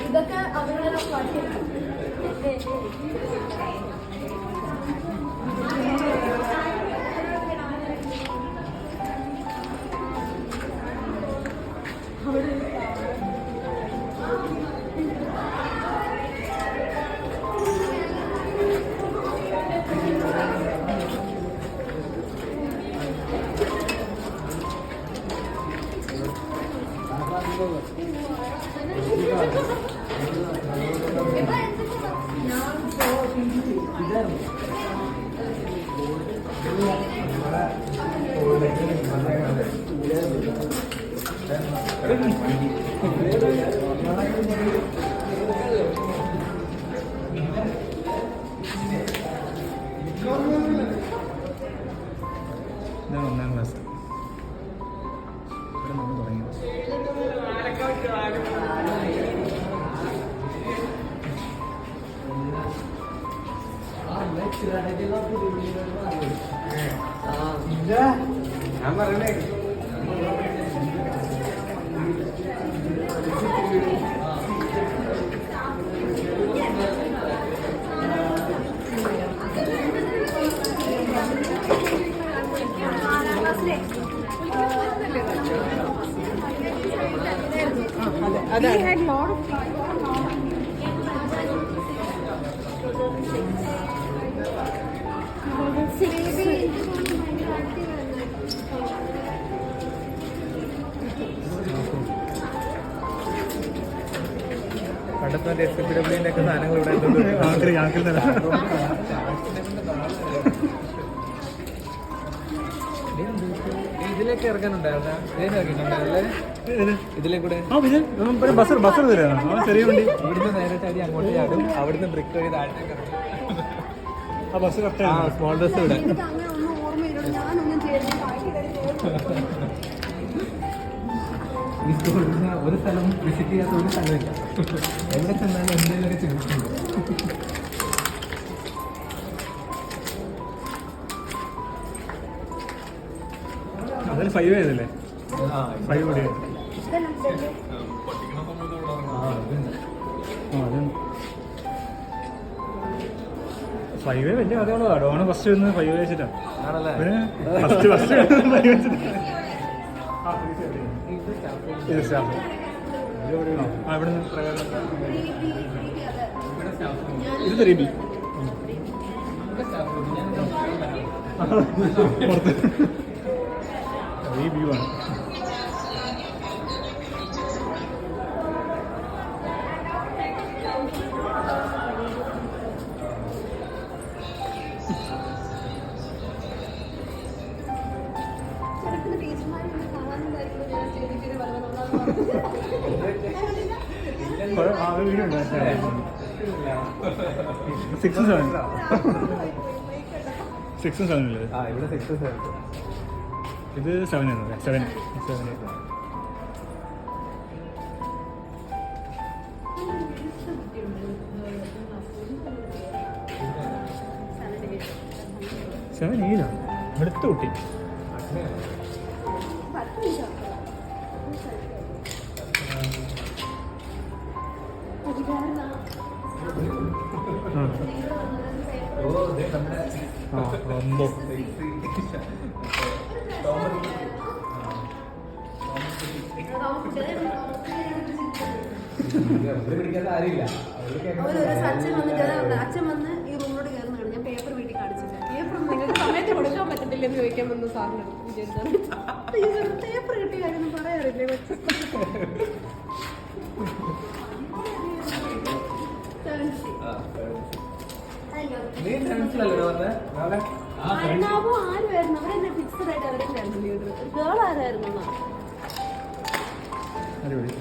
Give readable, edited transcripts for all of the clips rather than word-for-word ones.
ഇതൊക്കെ അവരുടെ ഒന്നാം ക്ലാസ് ഇവിടെ നമ്മൾ തുടങ്ങി. ഞാൻ പറയണേ പണ്ടത്തെ SPWന്റെ ഒക്കെ സാധനങ്ങൾ ഇവിടെ ഇതിലേക്ക് ഇറങ്ങാനുണ്ടായിരുന്ന ഇതിലെ കൂടെ ചെറിയ വണ്ടി ഇവിടുന്ന് നേരെ ചാടി അങ്ങോട്ട് ചാടും, അവിടുന്ന് ബ്രിക്ക് വഴി താഴത്തേക്ക് ഇറങ്ങും. സ്മോൾ ബസ് ഇവിടെ ഈ സ്കൂളിൽ ഒരു സ്ഥലം വിസിറ്റ് ചെയ്യാത്ത ഒരു സ്ഥലമില്ല. എവിടെ ചെന്നാലും എന്തെങ്കിലുമൊക്കെ ചെയ്തിട്ടുണ്ട്. അതിൽ 5 ആയതല്ലേ? 5 കൂടി 5 വലിയ കഥകളോ. ഡോണ് ഫസ്റ്റ് വന്ന് 5 വെച്ചിട്ടാണ്. ഇത് തെരീബി ഈ വ്യൂ ആണ്. വീഡിയോ ഉണ്ട് 6 ഉം 7 അല്ലേ? ഇവിടെ 6 7 ഇത് 7 ആണ്. 7 7 അടുത്ത കുട്ടി അച്ഛൻ വന്ന് ഈ റൂമിലോട്ട് കയറുന്ന ഇല്ലെന്ന് ചോദിക്കാൻ വന്ന സാറിന് പേപ്പർ കിട്ടിയ കാര്യം പറയാറില്ലേ കൊച്ചു നീ ഡാൻസിലല്ലേ വന്നേ നാളെ അരുണാവും ആരുമായിരുന്നു അവരെന്നെ ഫിക്സഡ് ആയിട്ട് അവരെന്നായിരുന്നു ലീഡർ ഗേൾ ആരായിരുന്നു അടിപൊളി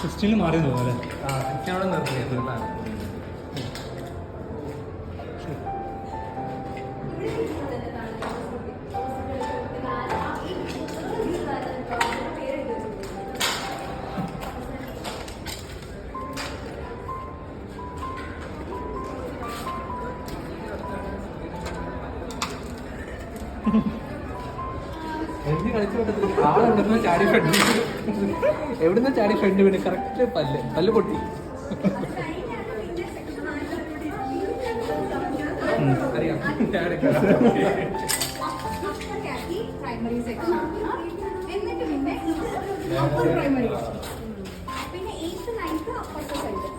സിക്സ്റ്റീനിൽ മാറി തോന്നുന്നു അവിടെ നിർത്തിയത് എന്ത് കളിച്ചു ആളെവിടുന്ന് ചാടി ഫ്രണ്ട് എവിടുന്ന് ചാടി ഫ്രണ്ട് വീണ് കറക്റ്റ് പല്ല് പൊട്ടി അറിയാം പ്രൈമറി സെക്ഷൻ എന്നിട്ട് പിന്നെ അപ്പർ പ്രൈമറി പിന്നെ 8th 9th അപ്പുറത്തെ സൈഡ്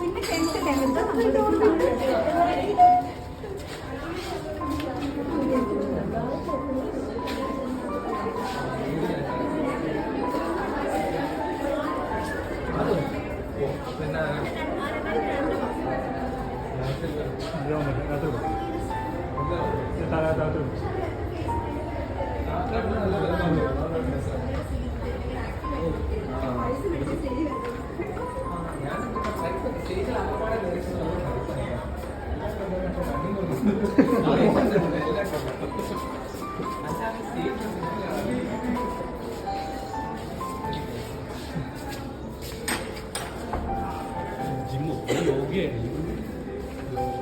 പിന്നെ 10th 11th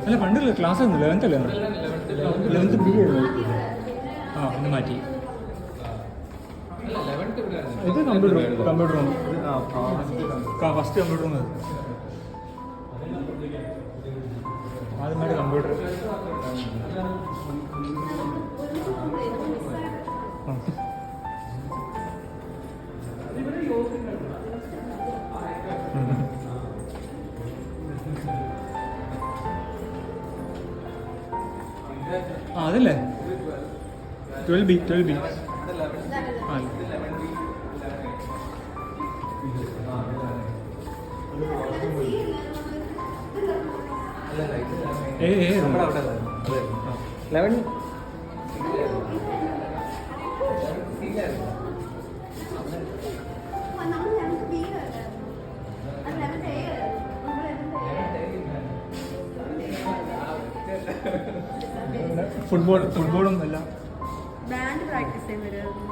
അല്ല പണ്ടല്ലേ ക്ലാസ് ആയിരുന്നു 11th അല്ലേ 11th ബി ആയിരുന്നു ആ ഒന്ന് മാറ്റി ഇത് computer room first computer room ആദ്യമായിട്ട് കമ്പ്യൂട്ടർ ആ അതല്ലേ 12B ആ ലെവൻ ഫുട്ബോളും എല്ലാം ബാൻഡ് പ്രാക്ടീസ് ചെയ്യുന്നവരായിരുന്നു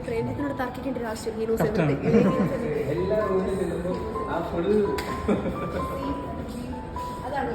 ട്രെയിനിനോട് തർക്കിക്കേണ്ട ഒരു ആവശ്യം എല്ലാ റൂമിലും ചെല്ലുമ്പോൾ ആ ഫുൾ അതാണ്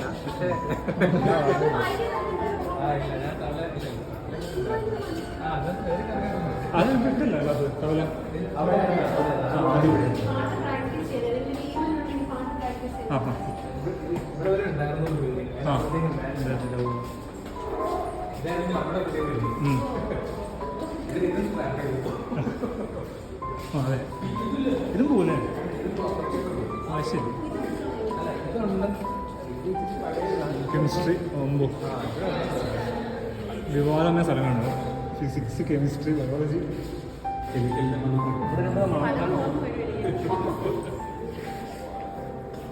പക്ഷേ അത് കിട്ടില്ല ക്ലാസ് തവല ആ ആ ഇവിടെ വരെ ഉണ്ടായിരുന്നു ആ അതെ ഇതും പോലെ ആ ശരി. കെമിസ്ട്രി ഒമ്പോ വിവാദമായ സ്ഥലങ്ങളുണ്ട്. Physics, chemistry, biology, chemical.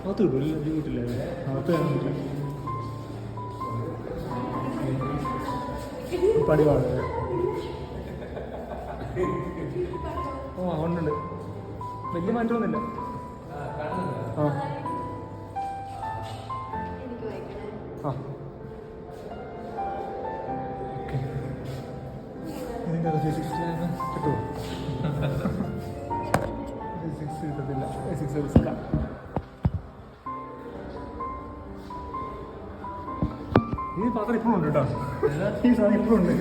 അകത്ത് കിട്ടും, കിട്ടില്ല. അകത്ത് കയറുന്നില്ല. പടിവാട്. ഓ അതുകൊണ്ടുണ്ട്. വലിയ മാറ്റമൊന്നുമില്ല. ആ ആ ഓക്കെ. ഇതിൻ്റെ ഫിസിക്സ് കിട്ടുമോ? ഫിസിക്സ് കിട്ടത്തില്ല. ഫിസിക്സ് റിസ്ക്കാ. ഈ പാത്രം ഇപ്പോഴും ഉണ്ട് കേട്ടോ. ഈ സാധനം ഇപ്പോഴും ഉണ്ട്.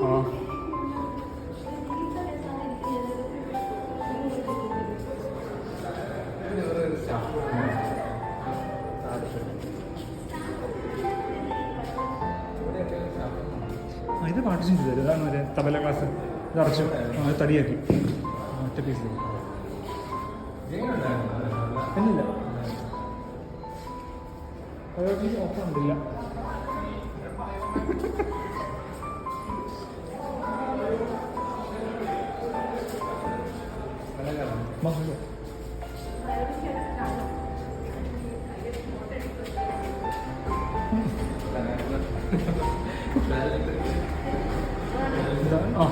ആ ഇത് പാർട്ടിഷൻ ചെയ്തു. ഇതാണ് ഒരു തബല ക്ലാസ്. ഇത് അടച്ചു തടിയാക്കി ഒറ്റ പീസ്. എന്നില്ല ഓഫർ ഉണ്ടില്ല. ആ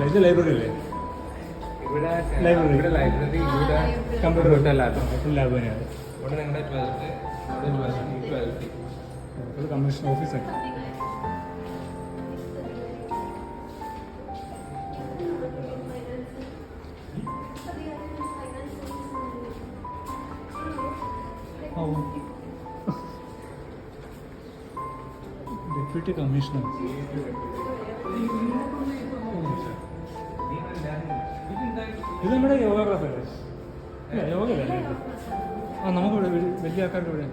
ഇത് ലൈബ്രറി അല്ലേ? ലൈബ്രറി കമ്പ്യൂട്ടർ ലാബ് തന്നെയാണ്. കമ്മീഷൻ ഓഫീസാണ്. Deputy commissioner. ഇത് നമ്മുടെ യോഗ ക്ലാസ് അല്ലേ? ഇല്ല യോഗ അല്ലേ? ആ നമുക്കിവിടെ വലിയ ആൾക്കാർക്ക് ഇവിടെ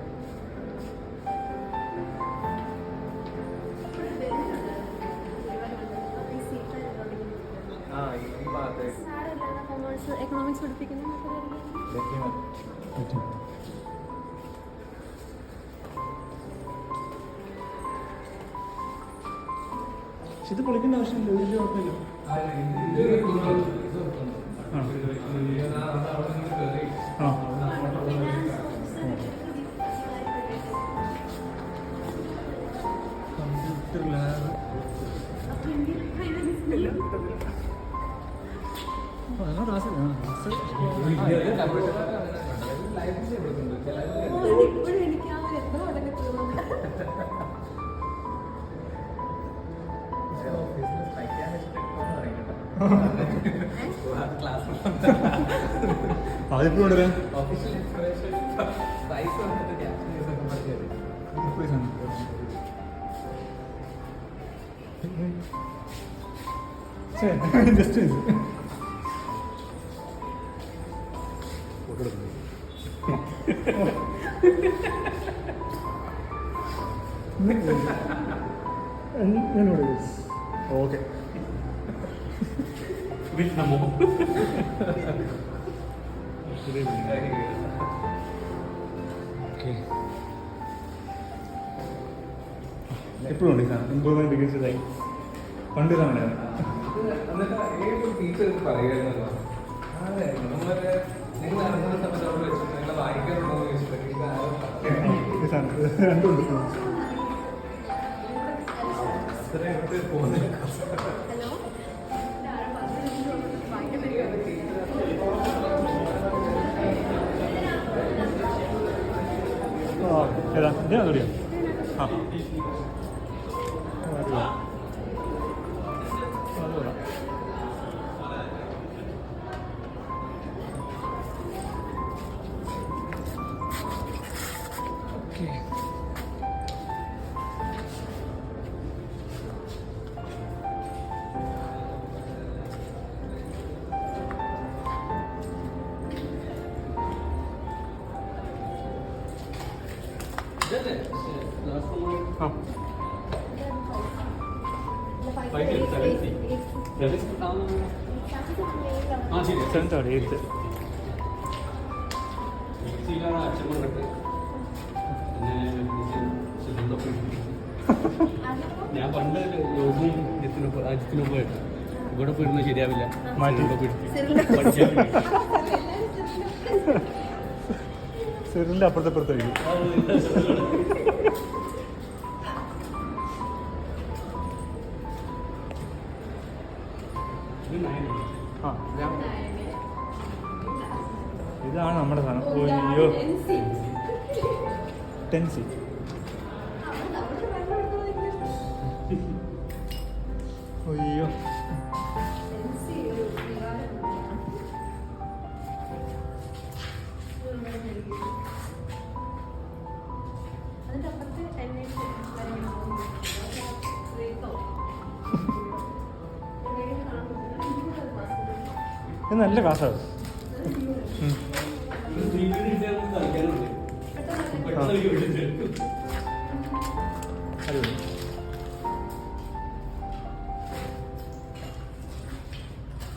എക്കണോമിക്സ് പഠിപ്പിക്കുന്ന പക്ഷെ ഇത് പൊളിക്കേണ്ട ആവശ്യമില്ല. വലിയ കുഴപ്പമില്ല. ആ കമ്പ്യൂട്ടർ ലാബ് ക്ലാസ് എനിക്ക് ആ ഒരു എന്തോ അടങ്ങി തോന്നുന്നു. അതിപ്പോ കൊണ്ടുവരാൻ ജസ്റ്റ് ഓക്കെ എപ്പോഴും ഉണ്ട് സാർ ഇമ്പ്രൂവ്മെന്റ് ഡിഗ്രീസ് പണ്ട് ഇതാണ്. ടീച്ചർ പറയുമായിരുന്നല്ലോ, നിങ്ങൾ ഇറങ്ങുന്ന സമയത്ത് അവിടെ വെച്ചിട്ട് നിങ്ങളെ വായിക്കാനുണ്ടോ എന്ന് ചോദിച്ചിട്ടുണ്ടെങ്കിൽ രണ്ടുണ്ട്. അത്രയും പോകുന്നില്ല. ഏതാ ഇതേ അതോടിയോ? ആ ആ സെവൻത്ത് ആണ് എയ്ത്ത്. ഞാൻ പണ്ട് യോഗവും അജിത്തിനൊപ്പം ഇവിടെ പോയിരുന്നത് ശരിയാവില്ല. മാറ്റി. സെറിൻ്റെ അപ്പുറത്തെ അപ്പുറത്തായിരിക്കും. ആ ഇതാണ് നമ്മുടെ സാധനം. അയ്യോ 10C. അയ്യോ ഇത് നല്ല ക്ലാസ്സാണ്. അടിപൊളി.